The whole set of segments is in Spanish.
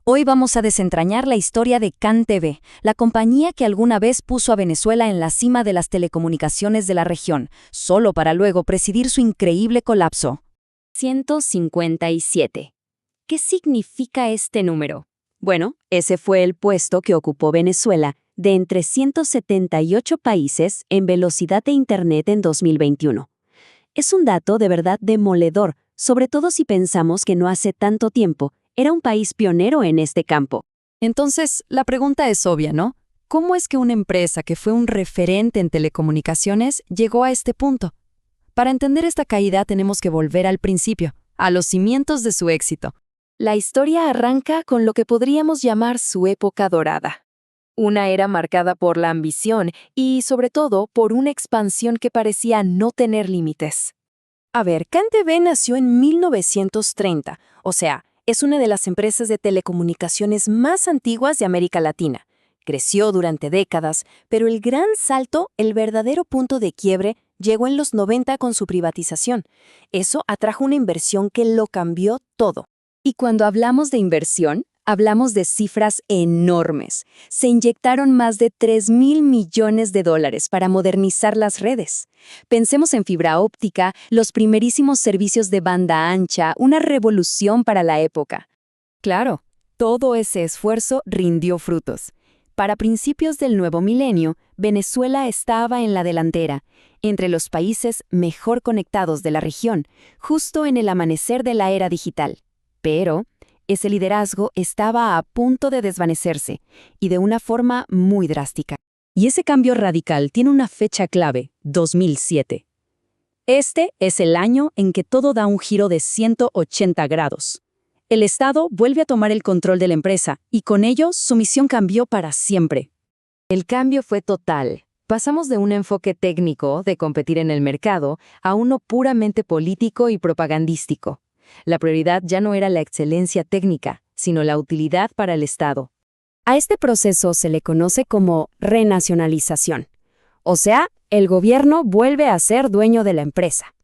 Hoy vamos a desentrañar la historia de CanTV, la compañía que alguna vez puso a Venezuela en la cima de las telecomunicaciones de la región, solo para luego presidir su increíble colapso. 157. ¿Qué significa este número? Bueno, ese fue el puesto que ocupó Venezuela de entre 178 países en velocidad de Internet en 2021. Es un dato de verdad demoledor, sobre todo si pensamos que no hace tanto tiempo era un país pionero en este campo. Entonces, la pregunta es obvia, ¿no? ¿Cómo es que una empresa que fue un referente en telecomunicaciones llegó a este punto? Para entender esta caída tenemos que volver al principio, a los cimientos de su éxito. La historia arranca con lo que podríamos llamar su época dorada. Una era marcada por la ambición y, sobre todo, por una expansión que parecía no tener límites. A ver, CanTV nació en 1930, o sea, es una de las empresas de telecomunicaciones más antiguas de América Latina. Creció durante décadas, pero el gran salto, el verdadero punto de quiebre, llegó en los 90 con su privatización. Eso atrajo una inversión que lo cambió todo. Y cuando hablamos de inversión, hablamos de cifras enormes. Se inyectaron más de $3.000 millones para modernizar las redes. Pensemos en fibra óptica, los primerísimos servicios de banda ancha, una revolución para la época. Claro, todo ese esfuerzo rindió frutos. Para principios del nuevo milenio, Venezuela estaba en la delantera, entre los países mejor conectados de la región, justo en el amanecer de la era digital. Pero ese liderazgo estaba a punto de desvanecerse, y de una forma muy drástica. Y ese cambio radical tiene una fecha clave, 2007. Este es el año en que todo da un giro de 180 grados. El Estado vuelve a tomar el control de la empresa, y con ello su misión cambió para siempre. El cambio fue total. Pasamos de un enfoque técnico, de competir en el mercado, a uno puramente político y propagandístico. La prioridad ya no era la excelencia técnica, sino la utilidad para el Estado. A este proceso se le conoce como renacionalización. O sea, el gobierno vuelve a ser dueño de la empresa.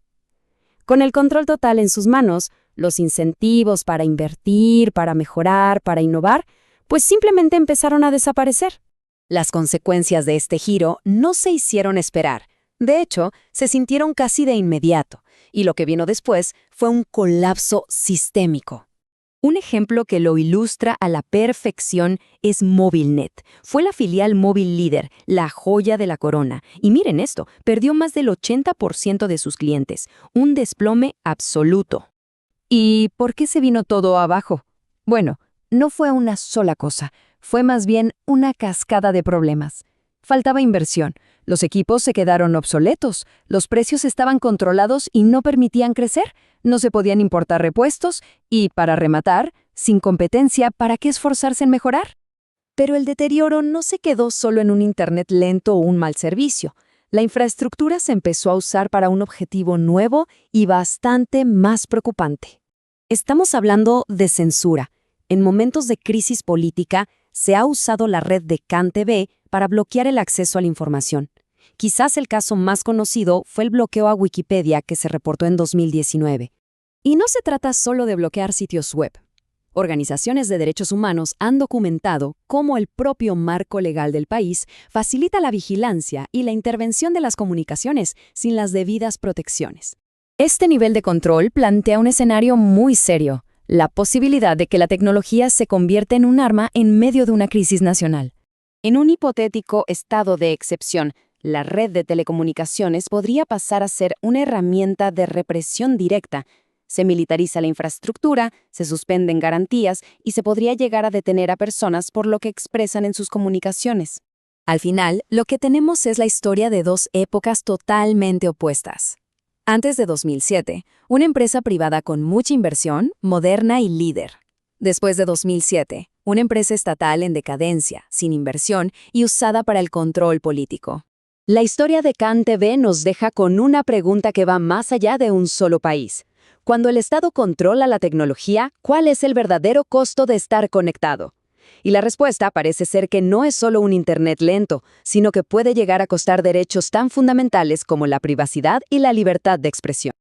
Con el control total en sus manos, los incentivos para invertir, para mejorar, para innovar, pues simplemente empezaron a desaparecer. Las consecuencias de este giro no se hicieron esperar. De hecho, se sintieron casi de inmediato, y lo que vino después fue un colapso sistémico. Un ejemplo que lo ilustra a la perfección es Movilnet. Fue la filial móvil líder, la joya de la corona. Y miren esto, perdió más del 80% de sus clientes, un desplome absoluto. ¿Y por qué se vino todo abajo? Bueno, no fue una sola cosa, fue más bien una cascada de problemas. Faltaba inversión, los equipos se quedaron obsoletos, los precios estaban controlados y no permitían crecer, no se podían importar repuestos y, para rematar, sin competencia, ¿para qué esforzarse en mejorar? Pero el deterioro no se quedó solo en un Internet lento o un mal servicio. La infraestructura se empezó a usar para un objetivo nuevo y bastante más preocupante. Estamos hablando de censura. En momentos de crisis política, se ha usado la red de CanTV para bloquear el acceso a la información. Quizás el caso más conocido fue el bloqueo a Wikipedia que se reportó en 2019. Y no se trata solo de bloquear sitios web. Organizaciones de derechos humanos han documentado cómo el propio marco legal del país facilita la vigilancia y la intervención de las comunicaciones sin las debidas protecciones. Este nivel de control plantea un escenario muy serio, la posibilidad de que la tecnología se convierta en un arma en medio de una crisis nacional. En un hipotético estado de excepción, la red de telecomunicaciones podría pasar a ser una herramienta de represión directa. Se militariza la infraestructura, se suspenden garantías y se podría llegar a detener a personas por lo que expresan en sus comunicaciones. Al final, lo que tenemos es la historia de dos épocas totalmente opuestas. Antes de 2007, una empresa privada con mucha inversión, moderna y líder. Después de 2007, una empresa estatal en decadencia, sin inversión y usada para el control político. La historia de CanTV nos deja con una pregunta que va más allá de un solo país. Cuando el Estado controla la tecnología, ¿cuál es el verdadero costo de estar conectado? Y la respuesta parece ser que no es solo un Internet lento, sino que puede llegar a costar derechos tan fundamentales como la privacidad y la libertad de expresión.